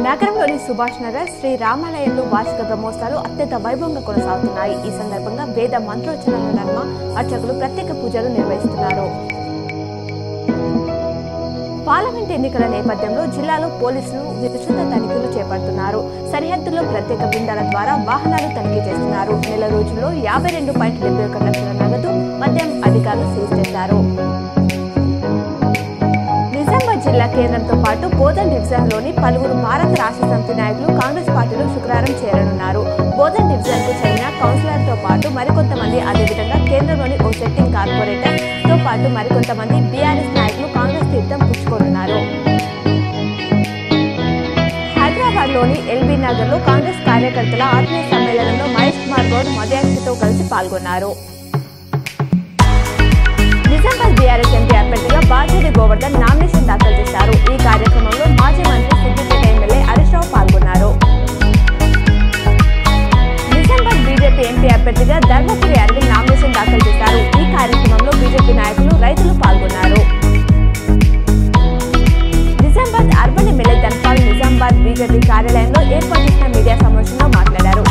నగరంలోని సుభాష్ నగర్ శ్రీ రామాలయంలో వార్షిక బ్రహ్మోత్సవాలు అత్యంత వైభవంగా కొనసాగుతున్నాయి. ఈ సందర్భంగా వేద మంత్రోచ్చరణల నడుమ అర్చకులు ప్రత్యేక పూజలు నిర్వహిస్తున్నారు. పార్లమెంట్ ఎన్నికల నేపథ్యంలో జిల్లాలో పోలీసులు విస్తృత తనిఖీలు చేపడుతున్నారు. సరిహద్దుల్లో ప్రత్యేక బృందాల ద్వారా వాహనాలు తనిఖీ చేస్తున్నారు. నెల రోజుల్లో 52.71 లక్షల నగదు మద్యం అధికారులు సీజ్ చేశారు. నిజామాబాద్ జిల్లా కేంద్రంతో పాటు బోధన్ డివిజన్లోని పలువురు భారత రాష్ట్ర సమితి నాయకులు కాంగ్రెస్ పార్టీలో శుక్రవారం చేరనున్నారు. బోధన్ డివిజన్కు చెందిన కౌన్సిలర్తో పాటు మరికొంతమంది, అదేవిధంగా కేంద్రంలోని ఓ సెట్టింగ్ కార్పొరేటర్ తో పాటు మరికొంతమంది బీఆర్ఎస్ నాయకులు కాంగ్రెస్ తీర్థం పుచ్చుకోనున్నారు. హైదరాబాద్ లోని ఎల్బీ నగర్ లో కాంగ్రెస్ కార్యకర్తల ఆత్మీయ సమ్మేళనంలో మహేష్ కుమార్ గౌడ్ మధ్యాహ్నంతో కలిసి పాల్గొన్నారు. నిజామాబాద్ బీఆర్ఎస్ ఎంపీ అభ్యర్థిగా బాజిరెడ్డి గోవర్ధన్ నామినేషన్ దాఖలు చేశారు. ఈ కార్యక్రమంలో మాజీ మంత్రి సిద్దిపేట ఎమ్మెల్యే హరీష్ రావు పాల్గొన్నారు. నిజామాబాద్ బీజేపీ ఎంపీ అభ్యర్థిగా ధర్మపురి అరవింద్ నామినేషన్ దాఖలు చేశారు. ఈ కార్యక్రమంలో బీజేపీ నాయకులు, రైతులు పాల్గొన్నారు. Nizamabad urban MLA Dhanpal Nizamabad BJP కార్యాలయంలో ఏర్పాటు చేసిన మీడియా సమావేశంలో మాట్లాడారు.